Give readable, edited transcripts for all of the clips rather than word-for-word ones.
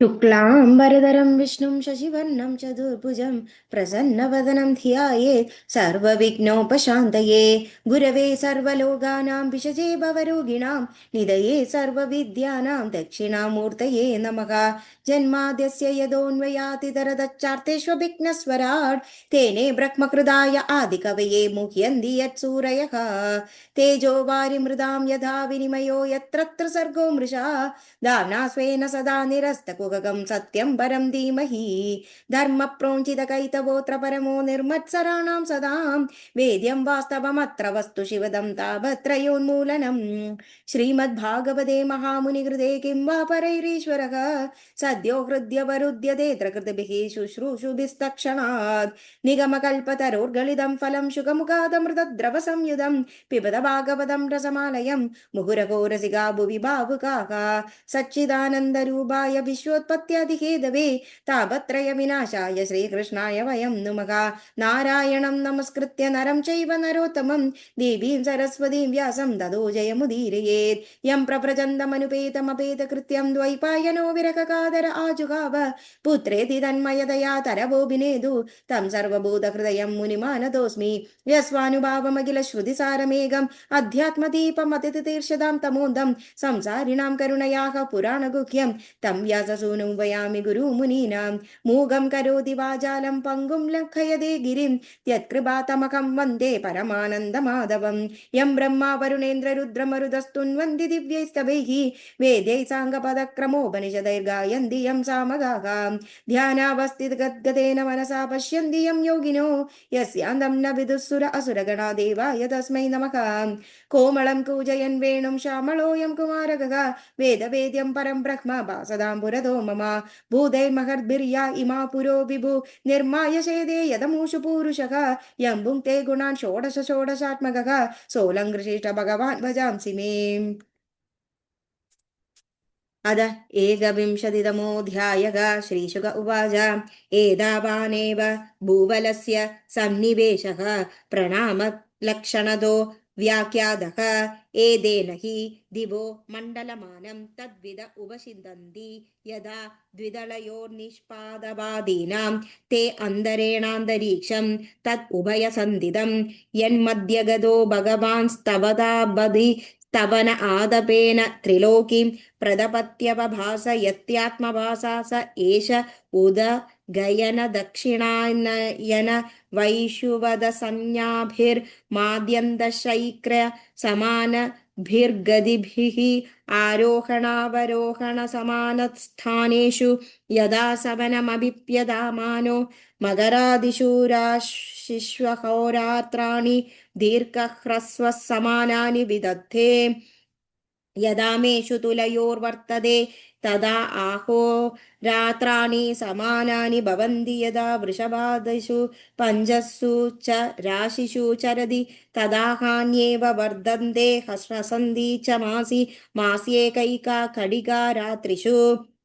शुक्लाम्बरधरं विष्णुं शशिवर्णं चतुर्भुजं प्रसन्नवदनं ध्यायेत् सर्वविघ्नोपशान्तये। गुरवे सर्वलोकानां विषजे भवरोगिणां निधये सर्वविद्यानां दक्षिणामूर्तये नमः। जन्माद्यस्य यदोऽन्वयातितरतच्चार्तेष्वभिघ्नस्वराट् तेने ब्रह्मकृदाय आदिकवये मुह्यन्ति यत्सूरयः। तेजो वारिमृदां यथा विनिमयो यत्र सर्गो मृषा दाम्ना स्वेन सदा निरस्तकुहकं सत्यं परं धीमहि। धर्मप्रोञ्चितकैतवोऽत्र परमो निर्मत्सराणां सदां वेद्यं वास्तवमत्र वस्तु शिवदं तावत्रयोन्मूलनम्। श्रीमद्भागवते महामुनिकृते किं वा परैरीश्वरः सद्यो हृद्यवरुध्यतेऽत्र कृतभिः शुश्रूषुभिस्तक्षणात्। निगमकल्पतरोर्गलितं फलं शुकमुखादमृतद्रवसंयुतं पिबत भागवतं रसमालयं मुहुरहो रसिका भुवि भावुकाः। सच्चिदानन्दरूपाय विश्वोत्पत्त्यादिहेतवे तापत्रयविनाशाय श्रीकृष्णाय वयं नुमः। नारायणं नमस्कृत्य नरं चैव नरोत्तमं देवीं सरस्वतीं व्यासं ततो जयमुदीरयेत्। यं प्रव्रजन्तमनुपेतमपेतकृत्यं द्वैपायनो विरहकातर आजुहाव पुत्रेति तन्मयतया तरवोऽभिनेदु तं सर्वभूतहृदयं मुनिमानतोऽस्मि। यस्वानुभावमखिलश्रुतिसारमेघम् अध्यात्मदीपमतितीर्षदां तमोदं संसारिणां करुणयाः पुराणगुह्यं तं व्याससूनुं वयामि गुरुमुनीनां। मूगं करोति वाचालं पङ्गुं लङ्घयते गिरिं यत्कृपातमकं वन्दे परमानन्दमाधवं। यं ब्रह्मा वरुणेन्द्ररुद्रमरुदस्तुन्वन्ति दिव्यैस्तवैः वेदैः साङ्गपदक्रमोपनिषदैर्गायन्ति यं सामगाः। ध्यानावस्थितगद्गदेन मनसा पश्यन्ति यं योगिनो यस्यान्तं न विदुःसुर असुरगणा देवाय तस्मै नमः। कोमलं कूजयन् वेणुं श्यामलोऽयं कुमारकः वेदवेद्यं परं ब्रह्म भासदां पुरतो मम। भूतैर्महद्भिर्या इमा पुरो विभु निर्माय शेदे यदमूषु पूरुषः यं भुङ्क्ते गुणान् षोडश षोडशात्मकः सोऽलङ्कृशिष्ट भगवान् भजांसि मे। अद एकविंशतितमोऽध्यायः। श्रीशुक उवाच एतावानेव भूवलस्य सन्निवेशः प्रणामलक्षणतो व्याख्यातः। एतेन हि दिवो मण्डलमानं तद्विद उपशिन्दन्ति यदा द्विदलयोर्निष्पादवादीनां ते अन्तरेणान्तरीक्षं तत् उभयसन्धितं यन्मध्यगतो भगवांस्तवताबधि स्तवन आदपेन त्रिलोकीं प्रदपत्यवभासयत्यात्मभासा स एष उदगयन दक्षिणायन वैषुवदसंज्ञाभिर्माद्यन्तशैक्र समानभिर्गतिभिः आरोहणावरोहण समानस्थानेषु यदा सवनमभिप्यदामानो मकरादिशूराशिष्वहोरात्राणि दीर्घह्रस्वः समानानि विदधे यदा मेषु तुलयोर्वर्तते तदा आहो रात्राणि समानानि भवन्ति यदा वृषभादिषु पञ्चसु च राशिषु चरति तदा हान्येव वर्धन्ते हसन्ति च मासि मास्येकैका खडिका रात्रिषु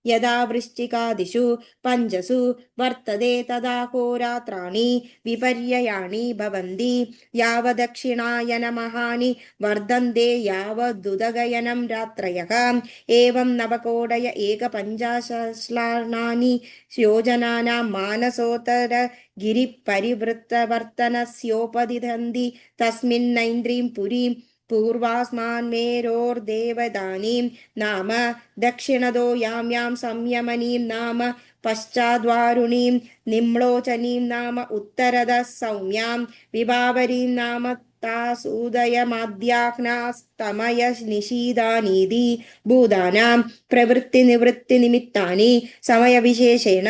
यदा वृश्चिकादिषु पञ्चसु वर्तते तदा होरात्राणि विपर्ययाणि भवन्ति यावदक्षिणायनमहानि वर्धन्ते यावदुदगयनं रात्रयः। एवं नवकोटय एकपञ्चाशत्स्लानानि योजनानां मानसोत्तर गिरिपरिवृत्तवर्तनस्योपदिशन्ति तस्मिन्नैन्द्रीं पुरीं पूर्वास्मान्मेरोर्देवदानीं नाम दक्षिणतो यां यां संयमनीं नाम पश्चाद्वारुणीं निम्लोचनीं नाम उत्तरतः सौम्यां विभावरीं नाम तासूदयमाद्याह्नास्तमय निशीदानीति भूतानां प्रवृत्तिनिवृत्तिनिमित्तानि समयविशेषेण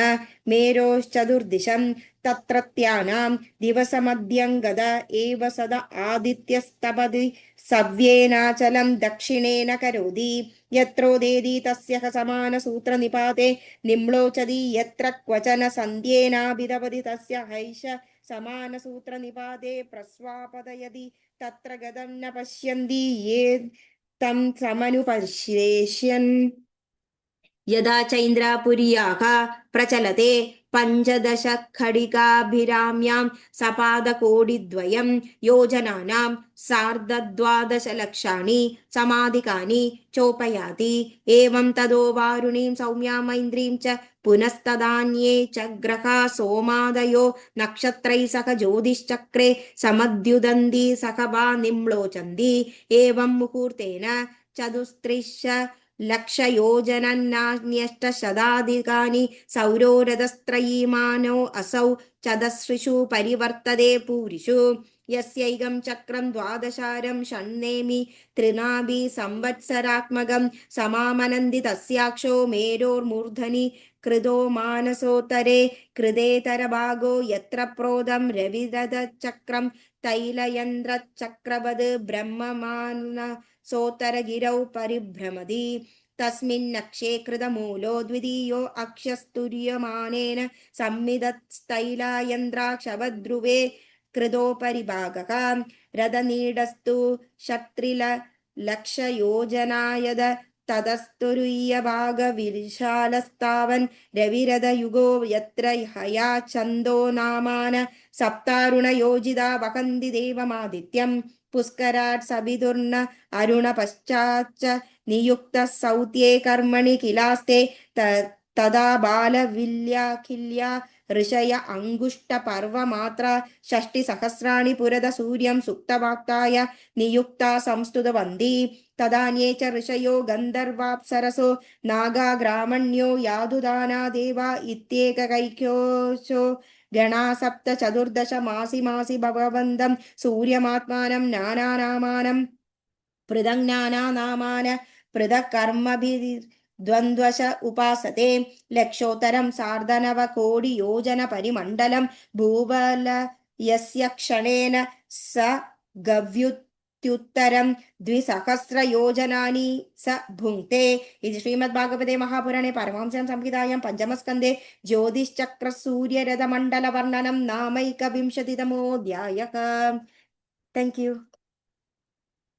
मेरोश्चतुर्दिशं तत्रत्यानां दिवसमध्यङ्गत एव सदा आदित्यस्तपदि सव्येनाचलं दक्षिणेन करोति यत्रोदेति तस्य समानसूत्रनिपाते निम्लोचति यत्र क्वचन सन्ध्येनाभिदपति तस्य हैष समानसूत्रनिपाते प्रस्वापदयति तत्र गतं न पश्यन्ति ये तं समनुपश्येष्यन्। यदा चैन्द्रपुर्याः प्रचलते पञ्चदश खडिकाभिराम्यां सपादकोटिद्वयं योजनानां सार्धद्वादशलक्षाणि समाधिकानि चोपयाति। एवं तदो वारुणीं सौम्यां मैन्द्रीं च पुनस्तदान्ये च ग्रहा सोमादयो नक्षत्रैः सह ज्योतिश्चक्रे समद्युदन्ति सखबा निम्लोचन्ति। एवं मुहूर्तेन चतुस्त्रिश लक्षयोजनन्यान्यष्टशताधिकानि सौरोरथस्त्रयीमानो असौ चतसृषु परिवर्तते पूरिषु। यस्यैकं चक्रं द्वादशारं षण्णेमि त्रिनाभि संवत्सरात्मकं समामनन्ति तस्याक्षो मेरोर्मूर्धनि कृतो मानसोत्तरे कृतेतरभागो यत्र प्रोदं रविरथचक्रं तैलयन्द्रचक्रवद् ब्रह्ममानसोत्तरगिरौ परिभ्रमति। तस्मिन्नक्षे कृतमूलो द्वितीयो अक्षस्तूर्यमानेन संमिदस्तैलायन्द्राक्षवद्ध्रुवे कृतोपरिभागः रथनीडस्तु षट्त्रिलक्षयोजनायद ततस्तुरीयभागविशालस्तावन् रविरथयुगो यत्र हया छन्दो नामान सप्तारुणयोजिता वहन्ति देवमादित्यं पुष्करात् सवितुर्न अरुणपश्चाच्च नियुक्तः सौत्ये कर्मणि किलास्ते तदा बालविल्याखिल्या ऋषय अङ्गुष्टपर्वमात्रा षष्टिसहस्राणि पुरद सूर्यं सुप्तवाक्ताय नियुक्ता संस्तुतवन्ति। तदान्ये च ऋषयो गन्धर्वाप्सरसो नागा ग्रामण्यो यादुदाना देवा इत्येकैक्योशो गणा सप्त चतुर्दश मासि मासि भगवन्तं सूर्यमात्मानं नानानामानं पृथक् नानानामान पृथक् कर्मभिर्द्वन्द्वश उपासते। लक्षोत्तरं सार्धनवकोटियोजनपरिमण्डलं भूवलयस्य क्षणेन स गव्युत्युत्तरं द्विसहस्रयोजनानि स भुङ्क्ते। इति श्रीमद्भागवते महापुराणे पारमहंस्यां संहितायां पञ्चमस्कन्धे ज्योतिश्चक्रसूर्यरथमण्डलवर्णनं नामैकविंशतितमोऽध्यायः। Thank you.